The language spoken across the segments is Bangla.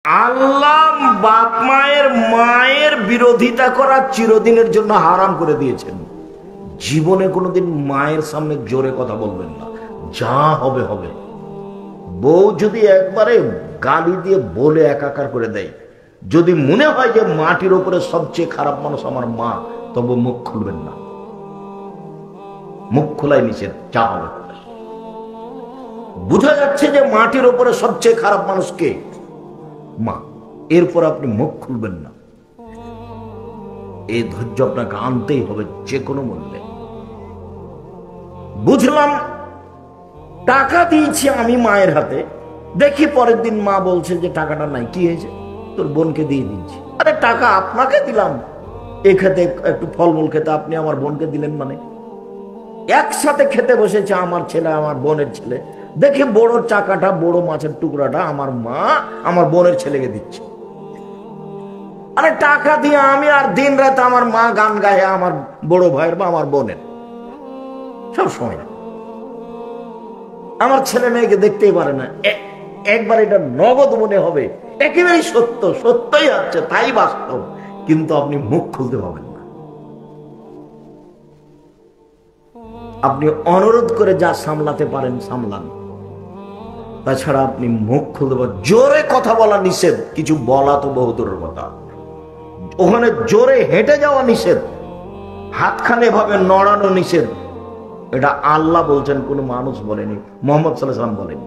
আল্লাহ বাপ মায়ের বিরোধিতা করা চিরদিনের জন্য হারাম করে দিয়েছেন। জীবনে কোনোদিন মায়ের সামনে জোরে কথা বলবেন না, যা হবে হবে। বউ যদি একবারে গালি দিয়ে বলে একাকার করে দেয়, যদি মনে হয় যে মাটির উপরে সবচেয়ে খারাপ মানুষ আমার মা, তবে মুখ খুলবেন না। মুখ খোলাই নিষেধ, যা হবে। বোঝা যাচ্ছে যে মাটির উপরে সবচেয়ে খারাপ মানুষ কে? মা। এরপর আপনি মুখ খুলবেন না। এই ধৈর্য আপনাকে আনতেই হবে যে কোনো মূল্যে। বুঝলাম, টাকা দিয়েছি আমি মায়ের হাতে, দেখি পরের দিন মা বলছে যে টাকাটা নাই, কি হয়েছে? তোর বোনকে দিয়ে দিচ্ছি। আরে টাকা আপনাকে দিলাম এ খেতে, একটু ফলমূল খেতে, আপনি আমার বোনকে দিলেন মানে? একসাথে খেতে বসেছে আমার ছেলে আমার বোনের ছেলে, দেখে বড় টাকাটা, বড় মাছের টুকরাটা আমার মা আমার বোনের ছেলেকে দিচ্ছে। আরে টাকা দিয়ে আমি আর দিন রাত আমার মা গান গায়ে আমার বড় ভাইয়ের বা আমার বোনের, সব সময়। আমার ছেলে মেয়েকে দেখতেই পারে না। একবার এটা নগদ মনে হবে, একেবারেই সত্য, সত্যই হচ্ছে, তাই বাস্তব, কিন্তু আপনি মুখ খুলতে পারবেন না। আপনি অনুরোধ করে যা সামলাতে পারেন সামলান, তাছাড়া আপনি মুখ খুলতে পারেন। জোরে কথা বলা নিষেধ, কিছু বলা তো বহু দূরের কথা। ওখানে জোরে হেঁটে যাওয়া নিষেধ, হাতখানে ভাবে নড়ানো নিষেধ। এটা আল্লাহ বলছেন, কোনো মানুষ বলেনি, মোহাম্মদ সাল্লাল্লাহু আলাইহি ওয়াসাল্লাম বলেনি।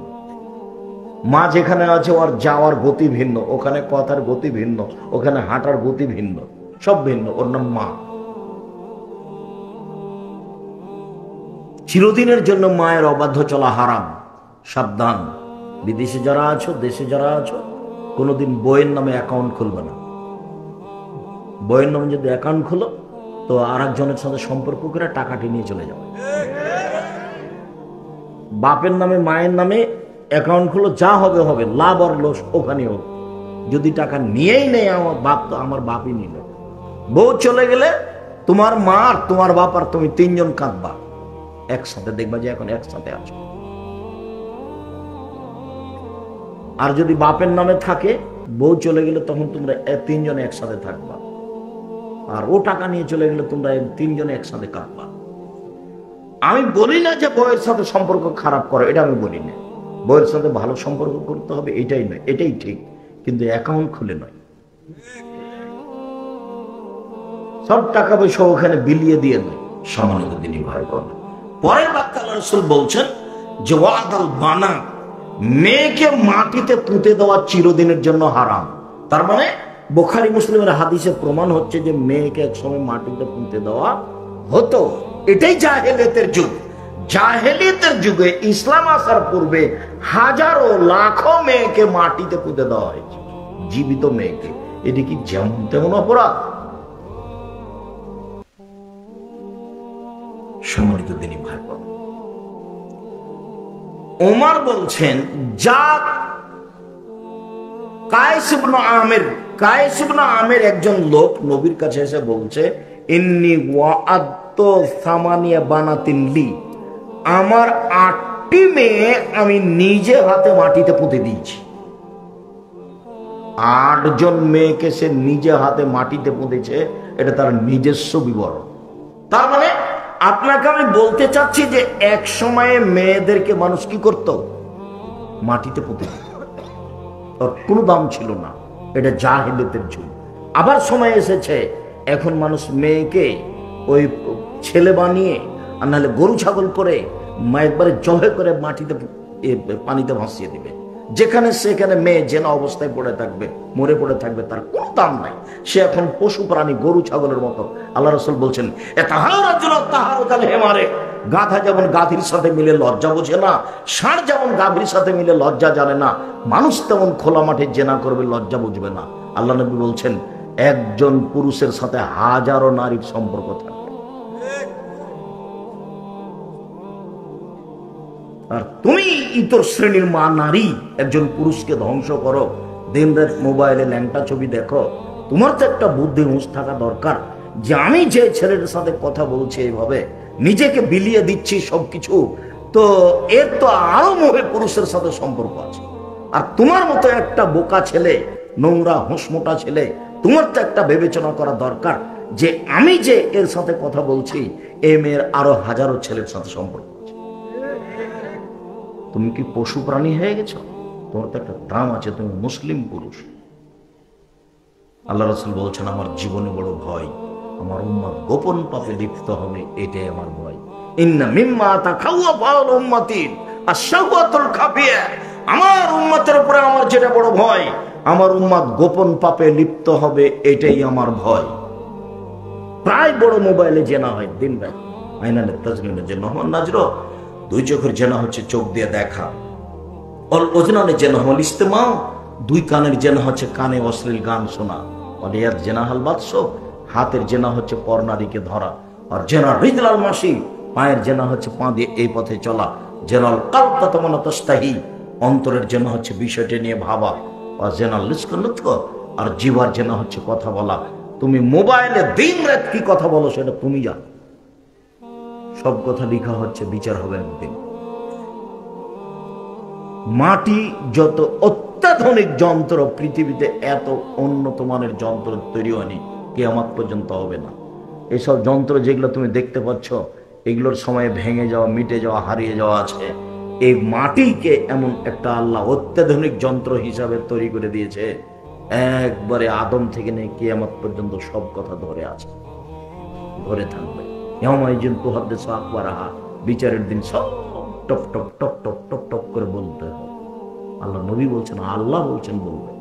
মা যেখানে আছে ওর যাওয়ার গতি ভিন্ন, ওখানে কথার গতি ভিন্ন, ওখানে হাঁটার গতি ভিন্ন, সব ভিন্ন। ওর নাম মা। চিরদিনের জন্য মায়ের অবাধ্য চলা হারাম। সাবধান, বিদেশে যারা আছো, দেশে যারা আছো, কোনোদিন বইয়ের নামে অ্যাকাউন্ট খুলবে না। বইয়ের নামে যদি অ্যাকাউন্ট খুলো তো আর একজনের সাথে সম্পর্ক করে টাকাটি নিয়ে চলে যাবে। বাপের নামে মায়ের নামে অ্যাকাউন্ট খুলো, যা হবে হবে, লাভ আর লস ওখানে হোক। যদি টাকা নিয়েই নেই আমার বাপ, তো আমার বাপই নিল। বউ চলে গেলে তোমার মা আর তোমার বাপ আর তুমি তিনজন কাঁদবা একসাথে, দেখবা যে এখন একসাথে আছো। আর যদি বাপের নামে থাকে, বউ চলে গেলে তখন তোমরা তিনজনে একসাথে থাকবা, আর ও টাকা নিয়ে চলে গেলে তোমরা তিনজনে একসাথে কাঁদবা। আমি বলি না যে বউয়ের সাথে সম্পর্ক খারাপ করো, এটা আমি বলি না। বউয়ের সাথে ভালো সম্পর্ক করতে হবে, এটাই নয়, এটাই ঠিক, কিন্তু অ্যাকাউন্ট খুলে নয়। সব টাকা পয়সা ওখানে বিলিয়ে দিয়ে নয়, সম্মানিত দিনী ভাই বোন। পরের বাক্যে আল্লাহ রাসূল বলছেন যে ওয়াদাল বানা, মেয়েকে মাটিতে পুঁতে দেওয়া চিরদিনের জন্য হারাম। তার মানে বুখারী মুসলিমের হাদিসে প্রমাণ হচ্ছে যে মেয়েকে একসময় মাটিতে পুঁতে দেওয়া হতো। এটাই জাহেলিয়াতের যুগ। জাহেলিয়াতের যুগে ইসলাম আসার পূর্বে হাজারো লাখো মেয়েকে মাটিতে পুঁতে দেওয়া হয়েছে, জীবিত মেয়েকে। এটি কি যেমন তেমন অপরাধ? সম্মানিত দিনী ভাই বোন, ওমর বলছেন, যা কায়েস ইবনে আমের একজন লোক নবীর কাছে এসে বলছে, ইন্নী ওয়াআদতু সামানিয়া বানাতিন লি, আমার 8টি মেয়ে আমি নিজে হাতে মাটিতে পুঁতে দিয়েছি। 8 জন মেয়েকে সে নিজে হাতে মাটিতে পুঁতেছে, এটা তার নিজস্ব বিবরণ। তার মানে আপনাকে আমি বলতে চাচ্ছি যে এক সময়ে মেয়েদেরকে মানুষ কি করত? মাটিতে পুঁতে দিত, ওর কোনো দাম ছিল না। এটা জাহেলিয়াতের যুগ। আবার সময় এসেছে, এখন মানুষ মেয়েকে ওই ছেলে বানিয়ে, আর নাহলে গরু ছাগল করে একবারে জহে করে মাটিতে পানিতে ভাসিয়ে দিবে। যেখানে সেখানে মেয়ে জেনা অবস্থায় পড়ে থাকবে, মরে পড়ে থাকবে, তার কোনো দাম নাই। সে এখন পশু প্রাণী, গরু ছাগলের মতো। আল্লাহ রাসূল বলছেন, গাধা যেমন গাভীর সাথে মিলে লজ্জা বোঝে না, ষাঁড় যেমন গাভীর সাথে মিলে লজ্জা জানে না, মানুষ তেমন খোলা মাঠে জেনা করবে, লজ্জা বুঝবে না। আল্লাহ নবী বলছেন, একজন পুরুষের সাথে হাজারো নারীর সম্পর্ক থাকে। আর তুমি ইতর শ্রেণীর মা নারী একজন পুরুষকে ধ্বংস করো, দিন রাত মোবাইলে ল্যাংটা ছবি দেখো। তোমার তো একটা বুদ্ধি হুঁশ থাকা দরকার যে আমি যে ছেলের সাথে কথা বলছি, এইভাবে নিজেকে বিলিয়ে দিচ্ছি সবকিছু, তো এর তো আরো মহে পুরুষের সাথে সম্পর্ক আছে। আর তোমার মতো একটা বোকা ছেলে নোংরা হোঁসমোটা ছেলে, তোমার তো একটা বিবেচনা করা দরকার যে আমি যে এর সাথে কথা বলছি এই মেয়ের আরো হাজারো ছেলের সাথে সম্পর্ক আছে। তুমি কি পশু প্রাণী হয়ে গেছো? তোমার তো একটা দাম আছে, তুমি মুসলিম পুরুষ। আল্লাহ রাসূল বলছেন, আমার জীবনে বড় ভয় আমার উম্মত গোপন পাপে লিপ্ত হবে, এটাই আমার ভয়। ইন্না মিম্মা তাখাওয়াফাল উম্মতিন আশ-শাহওয়াতুল খাফিয়া, আমার উম্মতের উপরে আমার যেটা বড় ভয়, আমার উম্মত গোপন পাপে লিপ্ত হবে, এটাই আমার ভয়। প্রায় বড় মোবাইলে জেনা হয় দিন রাত, আইনানের তাজমিনের জেনা হল নাজর, দুই চোখের জেনা হচ্ছে চোখ দিয়ে দেখা, অল ওজনানের জেনা হল ইস্তেমা, দুই কানের জেনা হচ্ছে কানে অশ্লীল গান শোনা, অলিয়াত জেনা হাল বাদশ, হাতের জেনা হচ্ছে পরনারীকে ধরা, আর জেনা রিজলাল মাসি, পায়ের জেনা হচ্ছে পা দিয়ে এই পথে চলা, জেনাল কালতা তমনা তস্তাহি, অন্তরের জেনা হচ্ছে বিষয়টি নিয়ে ভাবা, আর জেনাল লিস্কনুৎক, আর জিভার জেনা হচ্ছে কথা বলা। তুমি মোবাইলে দিন রাত কি কথা বলো সেটা তুমি জানো, সব কথা লেখা হচ্ছে, বিচার হবে একদিন। মাটি যত অত্যাধুনিক যন্ত্র পৃথিবীতে, এত উন্নত মানের যন্ত্র তৈরি হয়নি, কিয়ামত পর্যন্ত হবে না। এইসব যন্ত্র যেগুলো তুমি দেখতে পাচ্ছ, এগুলোর সময় ভেঙে যাওয়া, মিটে যাওয়া, হারিয়ে যাওয়া আছে। এই মাটিকে এমন একটা আল্লাহ অত্যাধুনিক যন্ত্র হিসাবে তৈরি করে দিয়েছে, একবারে আদম থেকে নিয়ে কিয়ামত পর্যন্ত সব কথা ধরে আছে, ধরে থাকবে। বিচারের দিন সব top top top top top top করে বলতে হবে। আল্লাহ নবী বলছেন, আল্লাহ বলছেন বলবে।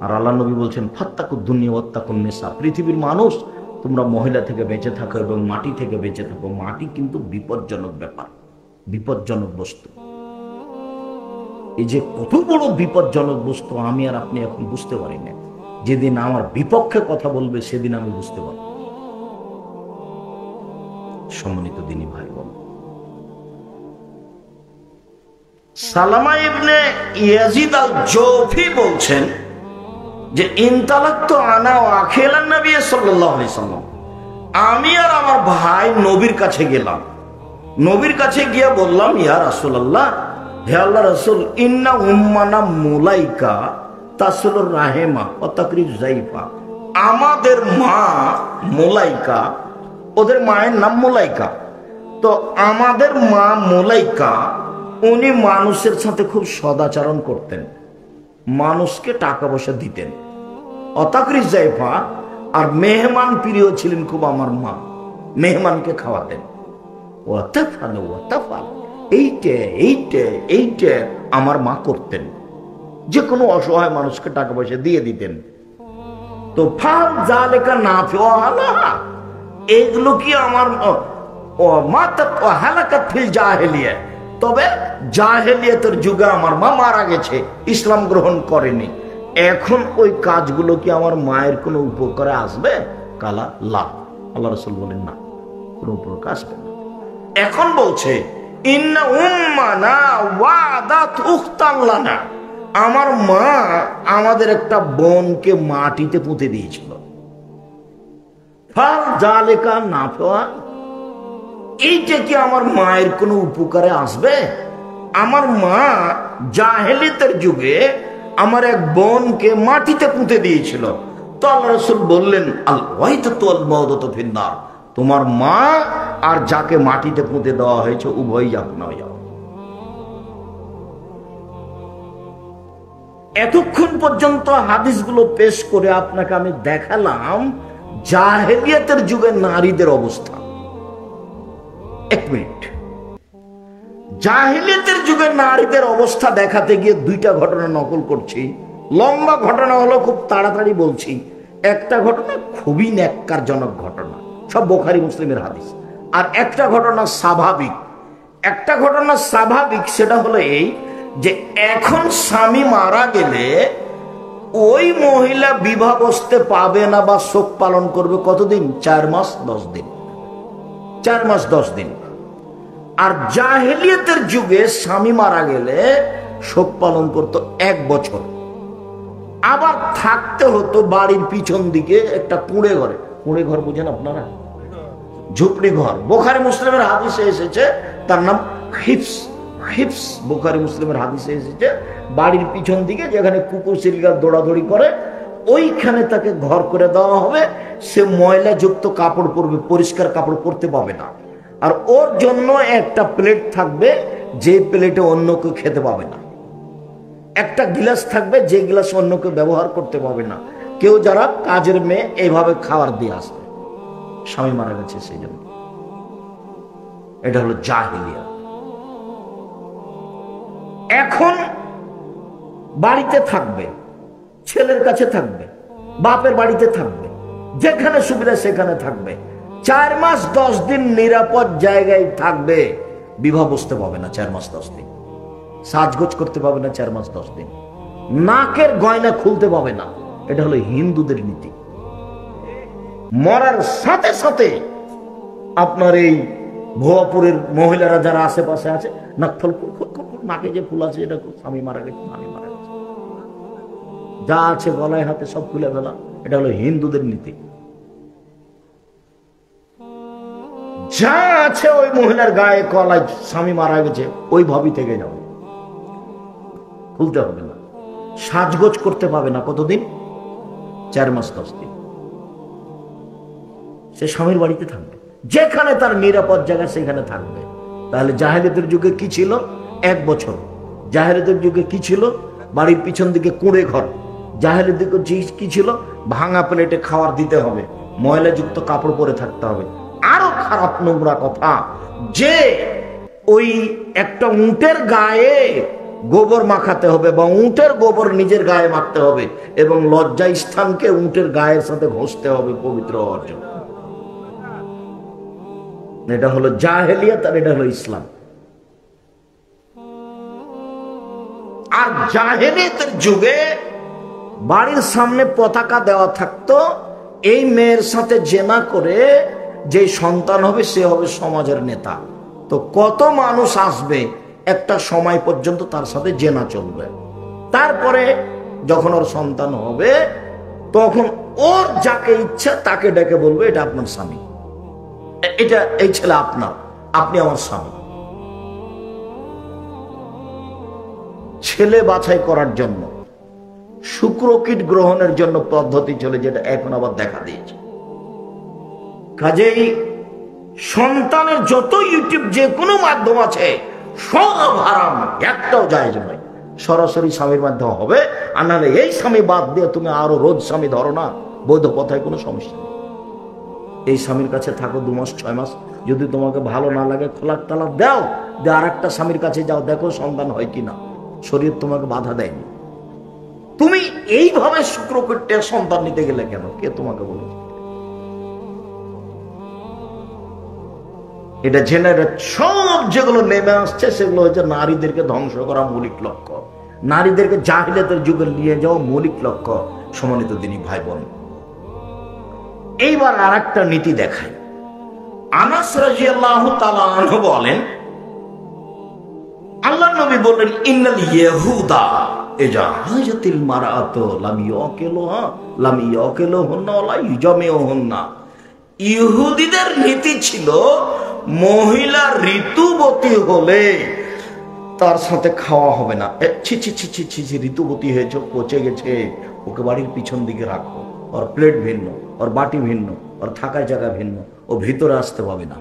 আর আল্লাহ নবী বলছেন, ফাত্তাকুদ দুনিয়া ওয়াত্তাকুন নিসা, পৃথিবীর মানুষ তোমরা মহিলা থেকে বেঁচে থাকো এবং মাটি থেকে বেঁচে থাকো। মাটি কিন্তু বিপজ্জনক ব্যাপার, বিপজ্জনক বস্তু। এই যে কত বড় বিপজ্জনক বস্তু আমি আর আপনি এখন বুঝতে পারি না। যেদিন আমার বিপক্ষে কথা বলবে সেদিন আমি বুঝতে পারব। সম্মানিত দিনী ভাই বোন, সালামা ইবনে ইয়াজিদ আল জৌফি বলছেন যে ইনতালাক্তু আনা ওয়া আখিলান নবী সাল্লাল্লাহু আলাইহি সাল্লাম, আমি আর আমার ভাই নবীর কাছে গেলাম। নবীর কাছে গিয়ে বললাম, ইয়া রাসূলুল্লাহ, হে আল্লাহ রাসূল, ইন্না উম্মানা মুলাইকা তাসলুর রাহিমা ওয়া তাকরিজ যাইফা, আমাদের মা মুলাইকা, ওদের মায়ের নাম মুলাইকা। তো আমাদের মা মুলাইকা উনি মানুষের সাথে খুব সদাচরণ করতেন, মানুষকে টাকা পয়সা দিতেন, অতাকরিজ যাইফা, আর মেহমান প্রিয় ছিলেন খুব আমার মা, মেহমানকে খাওয়াতেন। ওয়াতাফাল ওয়াতাফাল, এইটা এইটা এইটা আমার মা করতেন, যে কোনো অসহায় মানুষকে টাকা পয়সা দিয়ে দিতেন। তো ফাল জালেকা নাফিওয়ালাহা, এগুলো কি আমার মাতাত ওয়া হালাকাত ফিল জাহেলিয়া, তবে জাহেলিয়াতের যুগে আমার মা মারা গেছে, ইসলাম গ্রহণ করেনি। এখন ওই কাজগুলো কি আমার মায়ের কোনো উপকারে আসবে? কালা লা, আল্লাহ রাসূল বলেন না, কোনো উপকার আসবে না। এখন বলছে ইন্না উম্মানা ওয়াদাত উখতান লানা, আমার মা আমাদের একটা বোনকে মাটিতে পুঁতে দিয়েছিল। ফাল জালেকা নাফা, এইটা কি আমার মায়ের কোনো উপকারে আসবে? আমার মা জাহেলিয়াতের যুগে আমার এক বোনকে মাটিতে পুঁতে দিয়েছিল। তো আল্লাহ রাসূল বললেন, আল ওয়াইতাতু ওয়াল মাউদাতু ফিন্নার, তোমার মা আর যাকে মাটিতে পুঁতে দেওয়া হয়েছে উভয়ই জাহান্নামে হয়ে যাবে। এতক্ষণ পর্যন্ত হাদিসগুলো পেশ করে আপনাকে আমি দেখালাম জাহেলিয়াতের যুগে নারীদের অবস্থা। এক মিনিট, জাহেলিয়াতের যুগে নারীদের অবস্থা দেখাতে গিয়ে দুইটা ঘটনা নকল করছি। লম্বা ঘটনা হলো, খুব তাড়াতাড়ি বলছি। একটা ঘটনা খুবই ন্যাক্কারজনক ঘটনা, সব বুখারী মুসলিমের হাদিস। আর একটা ঘটনা স্বাভাবিক। একটা ঘটনা স্বাভাবিক, সেটা হলো এই যে এখন স্বামী মারা গেলে ওই মহিলা বিবাহ বসতে পাবে না বা শোক পালন করবে কতদিন? 4 মাস 10 দিন। 4 মাস 10 দিন। আর জাহেলিয়াতের যুগে স্বামী মারা গেলে শোক পালন করতো 1 বছর। আবার থাকতে হতো বাড়ির পিছন দিকে একটা কুঁড়ে ঘরে। কুঁড়ে ঘর বুঝেন আপনারা? ঝুপড়ি ঘর। বুখারী মুসলিমের হাদিসে এসেছে, তার নাম হিফস। হিপস, বুখারী মুসলিমের হাদিসে এসেছে, বাড়ির পিছন দিকে যেখানে কুকুর চিলগার দৌড়াদৌড়ি করে ওইখানে তাকে ঘর করে দেওয়া হবে। সে ময়লাযুক্ত কাপড় পরবে, পরিষ্কার কাপড় পরতে পাবে না। আর ওর জন্য একটা প্লেট থাকবে, যে প্লেটে অন্য কেউ খেতে পাবে না। একটা গিলাস থাকবে, যে গিলাস অন্য কেউ ব্যবহার করতে পাবে না। কেউ যারা কাজের মেয়ে এইভাবে খাবার দিয়ে আসবে, স্বামী মারা গেছে সেই জন্য। এটা হলো জাহেলিয়া। এখন বাড়িতে থাকবে, ছেলের কাছে থাকবে, বাপের বাড়িতে থাকবে, যেখানে সুবিধা সেখানে থাকবে। 4 মাস 10 দিন নিরাপদ জায়গায় থাকবে। বিবাহ বসতে পাবে না 4 মাস 10 দিন, সাজগোজ করতে পাবে না 4 মাস 10 দিন, নাকের গয়না খুলতে পাবে না। এটা হলো হিন্দুদের নীতি। মরার সাথে সাথে আপনার এই ভুয়াপুরের মহিলারা যারা আশেপাশে আছে, নাক ফল নাকে যে ফুল আছে, এটা স্বামী মারা গেছে, স্বামী মারা গেছে, যা আছে গলায় হাতে সব খুলে ফেলা। এটা হলো হিন্দুদের নীতি। যা আছে ওই মহিলার গায়ে কলায় স্বামী মারা গেছে ওইভাবেই থেকে যাও, খুলতে হবে না। সাজগোজ করতে পাবে না কতদিন? 4 মাস 10 দিন। সে স্বামীর বাড়িতে থাকবে, যেখানে তার নিরাপদ জায়গা সেখানে থাকবে। তাহলে জাহেলিয়াতের যুগে কি ছিল? 1 বছর। জাহেলিয়াতের যুগে কি ছিল? বাড়ির পিছন দিকে কুঁড়ে ঘর। জাহেলিয়াতের যুগে কি ছিল? ভাঙা প্লেটে খাবার দিতে হবে, ময়লাযুক্ত কাপড় পরে থাকতে হবে। আরো খারাপ নোংরা কথা, যে ওই একটা উটের গায়ে গোবর মাখাতে হবে, বা উটের গোবর নিজের গায়ে মাখতে হবে, এবং লজ্জা স্থানকে উটের গায়ের সাথে ঘষতে হবে পবিত্র হওয়ার জন্য। এটা হলো জাহেলিয়াত, আর এটা হলো ইসলাম। আর জাহেলিয়াতের যুগে বাড়ির সামনে পতাকা দেওয়া থাকতো, এই মেয়ের সাথে জেনা করে যে সন্তান হবে সে হবে সমাজের নেতা। তো কত মানুষ আসবে, একটা সময় পর্যন্ত তার সাথে জেনা চলবে। তারপরে যখন ওর সন্তান হবে, তখন ওর যাকে ইচ্ছা তাকে ডেকে বলবে, এটা আপনার স্বামী, এটা এই ছেলে আপনার, আপনি আমার স্বামী। ছেলে বাছাই করার জন্য, শুক্রকীট গ্রহণের জন্য পদ্ধতি চলে, যেটা এখন আবার দেখা দিয়েছে। কাজেই সন্তানের যত ইউটিউব যে কোনো মাধ্যম আছে সব হারাম, একটাও জায়েজ নয়। সরাসরি স্বামীর মাধ্যমে হবে, আর নাহলে এই স্বামী বাদ দিয়ে তুমি আরো রোজ স্বামী ধরো না, বৈধ পথায় কোনো সমস্যা নেই। এই স্বামীর কাছে থাকো 2 মাস 6 মাস, যদি তোমাকে ভালো না লাগে খোলাক তালাক দাও, দিয়ে আর একটা স্বামীর কাছে যাও, দেখো সন্তান হয় কিনা। শরীর তোমাকে বাধা দেয়নি। তুমি এইভাবে শুক্রকীটে সন্তান নিতে গেলে কেন? কে তোমাকে বলেছে? এটা জেনে সব যেগুলো নেমে আসছে সেগুলো হচ্ছে নারীদেরকে ধ্বংস করা মৌলিক লক্ষ্য, নারীদেরকে জাহিলিয়াতের যুগে নিয়ে যাওয়া মৌলিক লক্ষ্য। সম্মানিত দিনী ভাই বোন, এইবার আর একটা নীতি দেখায়। আনাস রাদিয়াল্লাহু তাআলা আনহু বলেন, আল্লাহর নবী বললেন, ইন্নাল ইয়াহুদা ইজা হাজাতিল মারাতু লাম ইয়াকিলুহা লাম ইয়াকিলুহুন্না ওয়া লা ইউজামিউহুন্না। ইহুদিদের নীতি ছিল, মহিলা ঋতুবতী হলে তার সাথে খাওয়া হবে না। ছি ছি ছি ছি ছি, ঋতুবতী হয়েছে, পচে গেছে, ওকে বাড়ির পিছন দিকে রাখো, ওর প্লেট ভিন্ন, ওর বাটি ভিন্ন, ওর থাকার জায়গা ভিন্ন, ও ভিতরে আসতে পাবে না,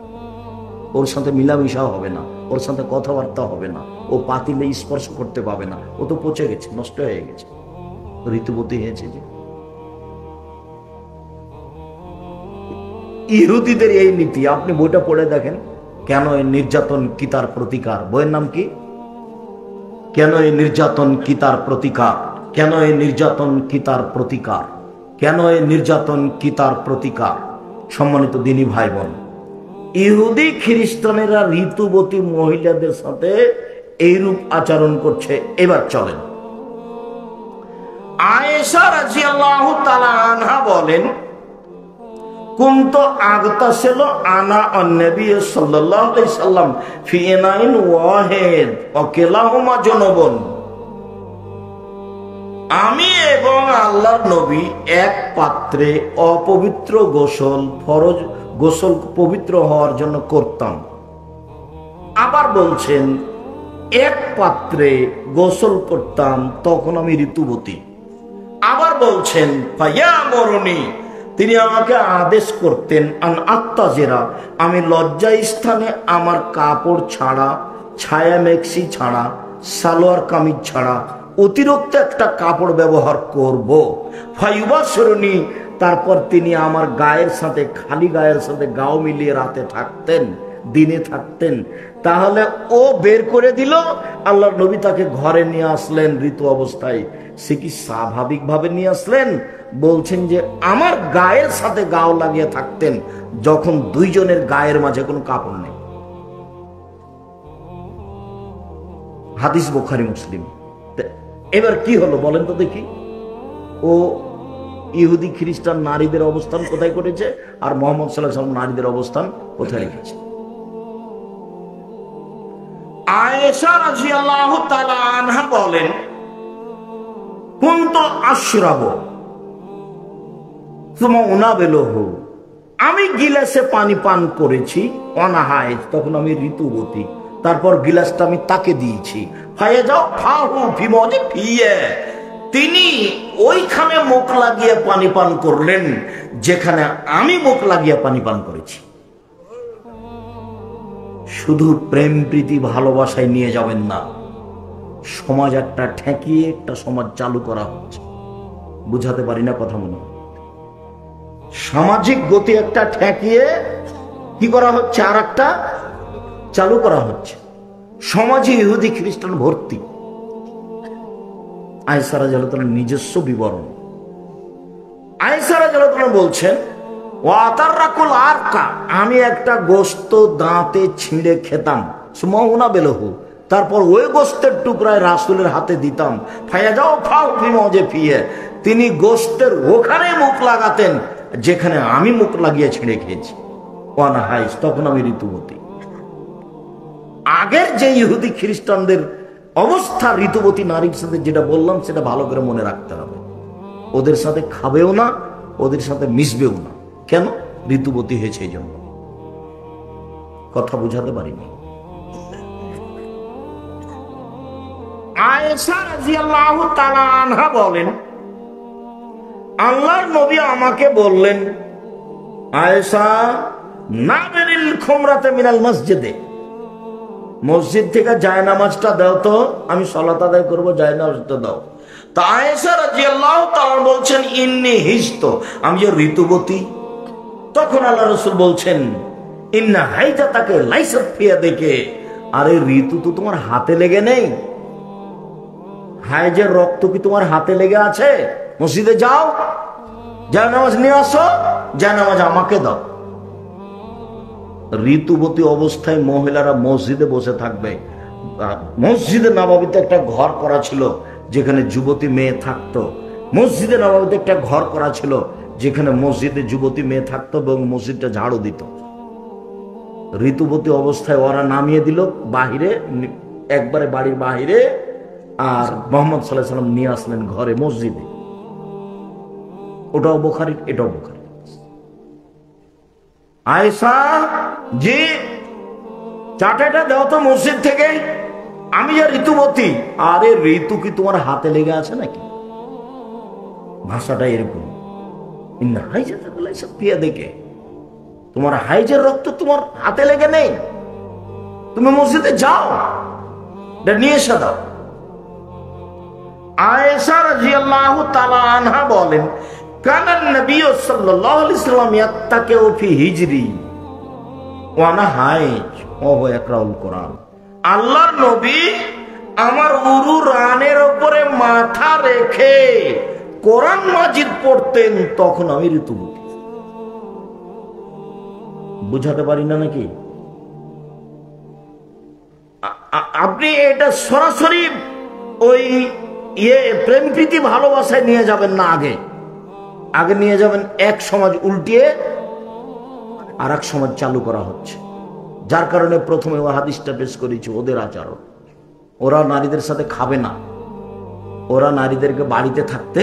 ওর সাথে মিলামিশা হবে না, ওর সাথে কথাবার্তা হবে না, ও পাতিলে স্পর্শ করতে পাবে না, ও তো পচে গেছে, নষ্ট হয়ে গেছে, ঋতুবতী হয়েছে। যে ইহুদিদের এই নীতি, আপনি বইটা পড়ে দেখেন, কেন এই নির্যাতন কি তার প্রতিকার। বইয়ের নাম কি? কেন এই নির্যাতন কি তার প্রতিকার, কেন এই নির্যাতন কি তার প্রতিকার, কেন এই নির্যাতন কি তার প্রতিকার। সম্মানিত দিনী ভাই বোন, ইহুদি খ্রিস্টানেরা ঋতুবতী মহিলাদের সাথে এইরূপ আচরণ করছে। এবার চলেন, আয়েশা রাদিয়াল্লাহু তাআলা আনহা বলেন, কুনতু আগতাসিলু আনা আন-নবী সাল্লাল্লাহু আলাইহি সাল্লাম ফি ইনাইন ওয়াহিদ ওয়া কিলাহুমা জুনুবুন। আমি এবং আল্লাহর নবী এক পাত্রে অপবিত্র গোসল, ফরজ গোসল পবিত্র হওয়ার জন্য করতাম। আবার বলছেন, এক পাত্রে গোসল করতাম, তখন আমি ঋতুবতী। আবার বলছেন ফায়া মরণী, তিনি আমাকে আদেশ করতেন আন আত্তাজেরা, আমি লজ্জা স্থানে আমার কাপড় ছাড়া, ছায়া মেক্সি ছাড়া, সালোয়ার কামিজ ছাড়া অতিরিক্ত একটা কাপড় ব্যবহার করব। ফাইবাসরণী, তারপর তিনি আমার গায়ের সাথে, খালি গায়ের সাথে গাও মিলিয়ে রাতে থাকতেন, দিনে থাকতেন। তাহলে ও বের করে দিল, আল্লাহর নবী তাকে ঘরে নিয়ে আসলেন ঋতু অবস্থায়। সে কি স্বাভাবিকভাবে নিয়ে আসলেন? বলছেন যে আমার গায়ের সাথে গাও লাগিয়ে থাকতেন, যখন দুইজনের গায়ের মাঝে কোনো কাপড় নেই। হাদিস বুখারী মুসলিম। এবার কি হলো বলেন তো দেখি? ও ইহুদি খ্রিস্টান নারীদের অবস্থান কোথায় করেছে, আর মুহাম্মদ সাল্লাল্লাহু আলাইহি ওয়াসাল্লাম নারীদের অবস্থান কোথায় রেখেছে? আয়েশা রাদিয়াল্লাহু তাআলা আনহা বলেন, কুনতু আশরাবু সুমা উনাবিলহু, আমি গিলাসে পানি পান করেছি, অনাহায়, তখন আমি ঋতুবতী। তারপর গিলাসটা আমি তাকে দিয়েছি। ফায়া যাও ফাহু ফিমজে ফিয়ে, তিনি ওইখানে মুখ লাগিয়ে পানি পান করলেন যেখানে আমি মুখ লাগিয়ে পানি পান করেছি। শুধু প্রেম প্রীতি ভালোবাসায় নিয়ে যাবেন না, সমাজ একটা ঠেকিয়ে একটা সমাজ চালু করা হচ্ছে। বুঝাতে পারি না কথা? মনে সামাজিক গতি একটা ঠেকিয়ে কি করা হচ্ছে, আর একটা চালু করা হচ্ছে। সমাজে ইহুদি খ্রিস্টান ভর্তি। আয়েশা রাদিয়াল্লাহু তাআলার নিজস্ব বিবরণ। আয়েশা রাদিয়াল্লাহু তাআলা বলছেন, ওয়াতারাকুল আরকা, আমি একটা গোশত দাঁতে ছিঁড়ে খেতাম, সুমাউনা বেলহু, তারপর ওই গোশতের টুকরায় রাসূলের হাতে দিতাম। ফায়া যাও ফাউ ফিমজে ফিয়ে, তিনি গোশতের ওখানে মুখ লাগাতেন যেখানে আমি মুখ লাগিয়ে ছিঁড়ে খেয়েছি। ওয়ানা হাইস, তখন আমি ঋতুবতী। আগের যে ইহুদি খ্রিস্টানদের অবস্থা, ঋতুবতী নারীর সাথে যেটা বললাম সেটা ভালো করে মনে রাখতে হবে। ওদের সাথে খাবেও না, ওদের সাথে মিশবেও না। কেন? ঋতুবতী হয়েছে এই জন্য। কথা বুঝাতে পারিনি। আয়েশা রাদিয়াল্লাহু তাআলা আনহা বলেন, আল্লাহর নবী আমাকে বললেন, আয়েশা নাবিল খুমরাতে মিনাল মসজিদে, মসজিদ থেকে জায়নামাজটা দাও তো, আমি সালাত আদায় করব, জায়নামাজটা দাও। তা আয়েশা রাদিয়াল্লাহু তাআলা বলছেন, ইন্নী হিজত, আমি যে ঋতুবতী। তখন আল্লাহ রাসূল বলছেন, ইন্না হাইজাতাকে লাইসাত ফি ইয়াদিকে, আরে ঋতু তো তোমার হাতে লেগে নেই। হাইজের রক্ত কি তোমার হাতে লেগে আছে? মসজিদে যাও, জায়নামাজ নিয়ে আসো, জায়নামাজ আমাকে দাও। ঋতুবতী অবস্থায় মহিলারা মসজিদে বসে থাকবে। মসজিদে নববীতে একটা ঘর করা ছিল যেখানে যুবতী মেয়ে থাকতো। মসজিদে নববীতে একটা ঘর করা ছিল যেখানে মসজিদে যুবতী মেয়ে থাকতো এবং মসজিদটা ঝাড়ু দিত। ঋতুবতী অবস্থায় ওরা নামিয়ে দিল বাহিরে, একবারে বাড়ির বাহিরে, আর মুহাম্মদ সাল্লাল্লাহু আলাইহি ওয়াসাল্লাম নিয়ে আসলেন ঘরে, মসজিদে। ওটাও বুখারী, এটাও বুখারী। আয়েশা, যে চাটাটা দাও তো মসজিদ থেকে, আমি যে ঋতুবতী। আরে ঋতু কি তোমার হাতে লেগে আছে নাকি? ভাষাটা এরকম। দেখে তোমার হাইজের রক্ত তোমার হাতে লেগে নেই, তুমি মসজিদে যাও, নিয়ে এসে দাও। আয়েশা রাদিয়াল্লাহু তাআলা আনহা বলেন, কানান নবী সাল্লাল্লাহু আলাইহি ওয়াসাল্লাম ইয়াত্তাকিউ ফি হিজরি ওয়া আনা হাইজ ওয়া হুয়া ইয়াকরাউল কোরআন। আল্লাহর নবী আমার উরু রানের উপরে মাথা রেখে কোরআন মাজিদ পড়তেন, তখন আমি ঋতুবতী। বুঝাতে পারি না নাকি? আপনি এটা সরাসরি ওই প্রেম প্রীতি ভালোবাসায় নিয়ে যাবেন না। আগে নিয়ে যাবেন এক সমাজ উল্টিয়ে আর এক সমাজ চালু করা হচ্ছে। যার কারণে প্রথমে ও হাদিসটা পেশ করেছি, ওদের আচরণ। ওরা নারীদের সাথে খাবে না, ওরা নারীদেরকে বাড়িতে থাকতে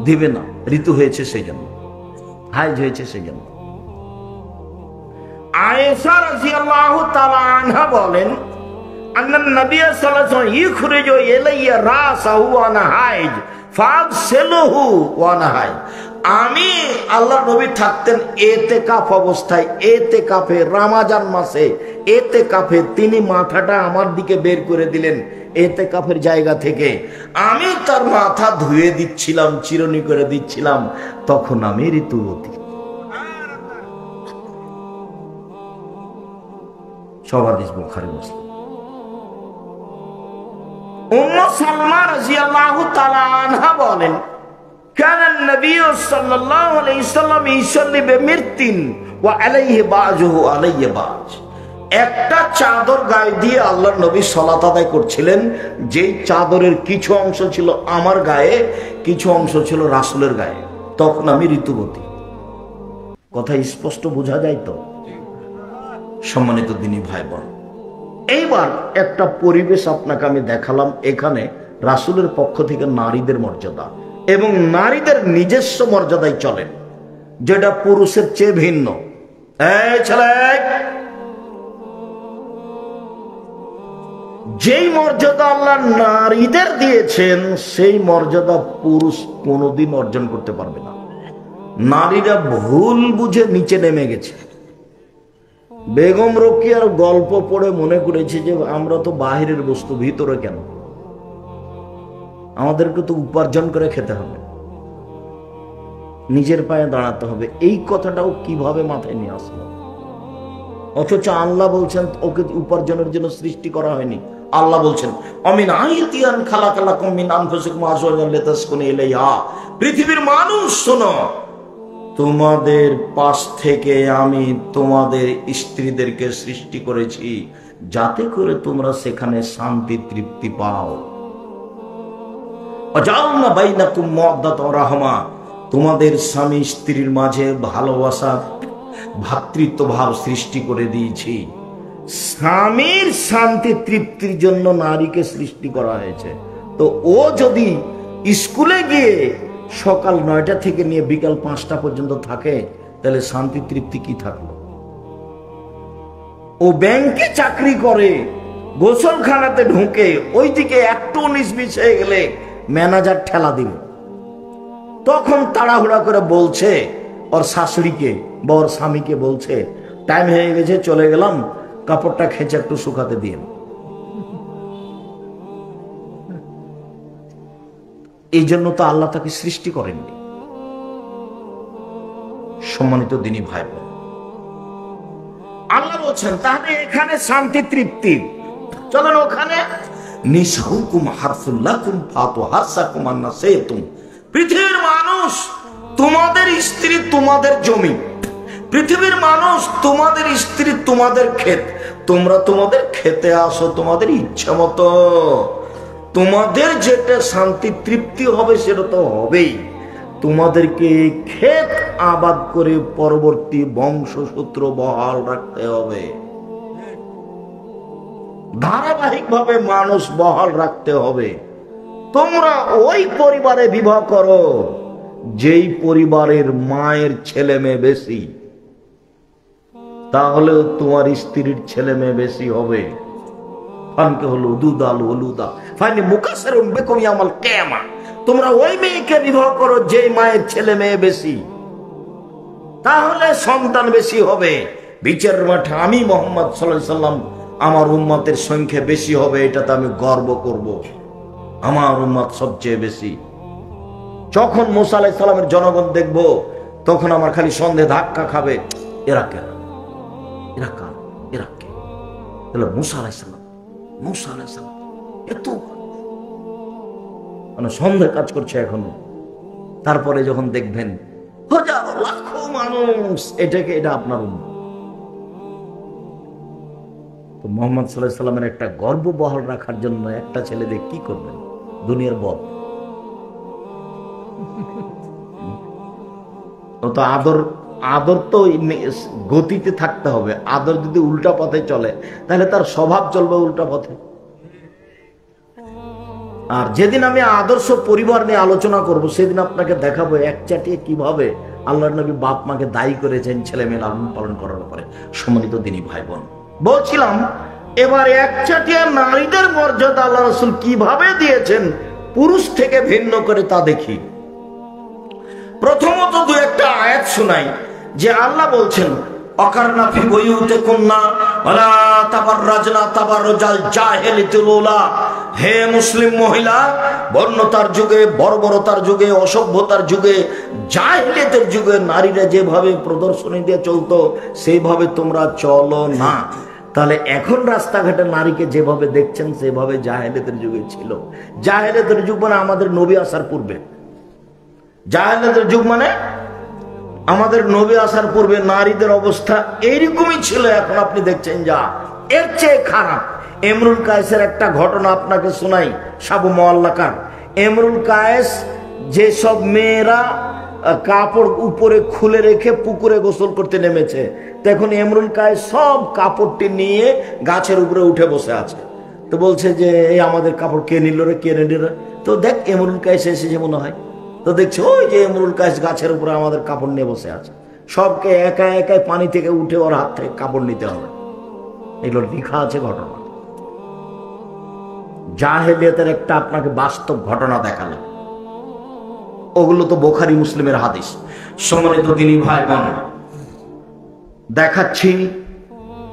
দিবে না। ঋতু হয়েছে সেই জন্য, হাইজ হয়েছে সেই জন্য। আয়েশা রাদিয়াল্লাহু তাআলা আনহা বলেন, আন্নান নবী সাল্লাল্লাহু আলাইহি ওয়াসাল্লাম ইখরিজু ইলাইয়া রাসাহু ওয়া নাহাইজ ফাগসিলহু ওয়া নাহাইজ। আমি আল্লাহ নবী থাকতেন ইতিকাফ অবস্থায়, ইতিকাফে রমজান মাসে ইতিকাফে তিনি মাথাটা আমার দিকে বের করে দিলেন ইতিকাফের জায়গা থেকে। আমি তার মাথা ধুয়ে দিচ্ছিলাম, চিরুনি করে দিচ্ছিলাম, তখন আমি ঋতুবতী। সবার হাদিস বুখারী মুসলিম। উম্মু সালমা রাদিয়াল্লাহু তাআলা আনহা বলেন, কানা নবী সাল্লাল্লাহু আলাইহি ওয়াসাল্লাম ইসাল্লি বিমিরতিন ওয়া আলাইহি বাজুহু আলাইহি বাজ। একটা চাদর গায়ে দিয়ে আল্লাহর নবী সালাত আদায় করছিলেন, যেই চাদরের কিছু অংশ ছিল আমার গায়ে, কিছু অংশ ছিল রাসূলের গায়ে। তখন আমি ঋতুবতী। কথা স্পষ্ট বোঝা যায় তো? সম্মানিত দিনী ভাই বোন, এইবার একটা পরিবেশ আপনাকে আমি দেখালাম। এখানে রাসূলের পক্ষ থেকে নারীদের মর্যাদা এবং নারীদের নিজস্ব মর্যাদায় চলেন, যেটা পুরুষের চেয়ে ভিন্ন। এই ছেলে, যেই মর্যাদা আল্লাহ নারীদের দিয়েছেন সেই মর্যাদা পুরুষ কোনোদিন অর্জন করতে পারবে না। নারীরা ভুল বুঝে নিচে নেমে গেছে। বেগম রোকেয়ার গল্প পড়ে মনে করেছে যে আমরা তো বাহিরের বস্তু, ভিতরে কেন? আমাদেরকে তো উপার্জন করে খেতে হবে, নিজের পায়ে দাঁড়াতে হবে। এই কথাটাও কিভাবে মাথায় নিয়ে আসলো? অথচ আল্লাহ বলছেন ওকে উপার্জনের জন্য সৃষ্টি করা হয়নি। আল্লাহ বলছেন অমিন আয়াতিয়ান খালাকালাকুম মিন আনফুসিকুম আজওয়াজান লিতাসকুনু ইলাইহা। পৃথিবীর মানুষ শোনো, তোমাদের পাশ থেকে আমি তোমাদের স্ত্রীদেরকে সৃষ্টি করেছি যাতে করে তোমরা সেখানে শান্তি তৃপ্তি পাও। ওয়াজালনা বাইনাকুম মাওয়াদ্দাতাও রাহমা, তোমাদের স্বামী স্ত্রীর মাঝে ভালোবাসা, ভ্রাতৃত্ব ভাব সৃষ্টি করে দিয়েছি। স্বামীর শান্তি তৃপ্তির জন্য নারীকে সৃষ্টি করা হয়েছে। তো ও যদি স্কুলে গিয়ে সকাল 9টা থেকে নিয়ে বিকাল 5টা পর্যন্ত থাকে, তাহলে শান্তি তৃপ্তি কি থাকলো? ও ব্যাংকে চাকরি করে, গোসলখানাতে ঢুকে ওইদিকে একটু 19-20 হয়ে গেলে ম্যানেজার ঠেলা দিবে, তখন তাড়াহুড়া করে বলছে ওর শাশুড়িকে বা ওর স্বামীকে, বলছে টাইম হয়ে গেছে চলে গেলাম, কাপড়টা খেঁচে একটু শুকাতে দিয়ে। এই জন্য তো আল্লাহ তাকে সৃষ্টি করেননি। সম্মানিত দিনী ভাই বোন, আল্লাহ বলছেন তাহলে এখানে শান্তি তৃপ্তি, চলেন ওখানে। নিসাউকুম হারসুল লাকুম ফাতু হারসাকুম আন্না শাইতুম। পৃথিবীর মানুষ তোমাদের স্ত্রী, তোমাদের জমি। পৃথিবীর মানুষ তোমাদের স্ত্রী, তোমাদের ক্ষেত। তোমরা তোমাদের খেতে আসো তোমাদের ইচ্ছা মতো। তোমাদের যেটা শান্তি তৃপ্তি হবে সেটা তো হবেই। তোমাদেরকে ক্ষেত আবাদ করে পরবর্তী বংশসূত্র বহাল রাখতে হবে, ধারাবাহিকভাবে মানুষ বহাল রাখতে হবে। তোমরা ওই পরিবারে বিবাহ করো যেই পরিবারের মায়ের ছেলে মেয়ে বেশি, তাহলে তোমার স্ত্রীর ছেলে মেয়ে বেশি হবে। তোমরা ওই মেয়েকে বিবাহ করো যে মায়ের ছেলে মেয়ে বেশি, তাহলে সন্তান বেশি হবে। বিচারের মাঠে আমি মুহাম্মদ সাল্লাল্লাহু আলাইহি সাল্লাম আমার উম্মতের সংখ্যা বেশি হবে, এটাতে আমি গর্ব করব। আমার উম্মত সবচেয়ে বেশি। যখন মুসা আলাইহিস সালামের জনগণ দেখবো, তখন আমার খালি সন্দেহ ধাক্কা খাবে, এরা কেন, এরা কার, এরা কে? তাহলে মুসা আলাইহিস সালাম, মুসা আলাইহিস সালাম এত মানে সন্দেহ কাজ করছে এখনো। তারপরে যখন দেখবেন হাজার লাখো মানুষ, এটাকে এটা আপনার উম্মত। তো মুহাম্মদ সাল্লাল্লাহু আলাইহি সাল্লামের একটা গর্ব বহাল রাখার জন্য একটা ছেলে দিয়ে কি করবেন? দুনিয়ার বদ। তো আদর তো গতিতে থাকতে হবে। আদর যদি উল্টা পথে চলে তাহলে তার স্বভাব চলবে উল্টা পথে। আর যেদিন আমি আদর্শ পরিবার নিয়ে আলোচনা করব, সেদিন আপনাকে দেখাবো একচাটিয়ে কিভাবে আল্লাহর নবী বাপ মাকে দায়ী করেছেন ছেলে মেয়ে লালন পালন করার ব্যাপারে। সম্মানিত দিনী ভাই বোন, বলছিলাম এবার একচাটিয়া নারীদের মর্যাদা আল্লাহ রাসূল কিভাবে দিয়েছেন পুরুষ থেকে ভিন্ন করে তা দেখি। প্রথমত দু একটা আয়াত শোনাই যে আল্লাহ বলছেন অকারনা ফি বুয়ুতিকুন্না ওয়ালা তাবাররাজনা তাবাররুজাল জাহিলিয়াতুল উলা। হে মুসলিম মহিলা, বর্ণতার যুগে, বর্বরতার যুগে, অসভ্যতার যুগে, জাহিলিয়াতের যুগে নারীরা যেভাবে প্রদর্শনী দিয়ে চলতো সেইভাবে তোমরা চলো না। তাহলে এখন রাস্তাঘাটে নারীকে যেভাবে দেখছেন সেভাবে জাহেলিয়াতের যুগে ছিল। জাহেলিয়াতের যুগ মানে আমাদের নবী আসার পূর্বে। জাহেলিয়াতের যুগ মানে আমাদের নবী আসার পূর্বে নারীদের অবস্থা এইরকমই ছিল। এখন আপনি দেখছেন যা, এর চেয়ে খারাপ। ইমরুল কায়েসের একটা ঘটনা আপনাকে শোনাই, সাবু মুআল্লাকার। ইমরুল কায়েস যেসব মেয়েরা কাপড় উপরে খুলে রেখে পুকুরে গোসল করতে নেমেছে, তখন ইমরুল কায়েস সব কাপড়টি নিয়ে গাছের উপরে উঠে বসে আছে। তো বলছে যে এই আমাদের কাপড় কে নিল রে, কে নিল রে? তো দেখ ইমরুল কায়েস এসেছে মনে হয়। তো দেখছে ওই যে ইমরুল কায়েস গাছের উপরে আমাদের কাপড় নিয়ে বসে আছে। সবকে একা একাই পানি থেকে উঠে ওর হাত থেকে কাপড় নিতে হবে। এগুলো লেখা আছে ঘটনা। জাহেলিয়াতের একটা আপনাকে বাস্তব ঘটনা দেখালাম, ওগুলো তো বুখারী মুসলিমের হাদিস। সম্মানিত দিনী ভাই বোন, দেখাচ্ছি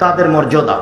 তাদের মর্যাদা।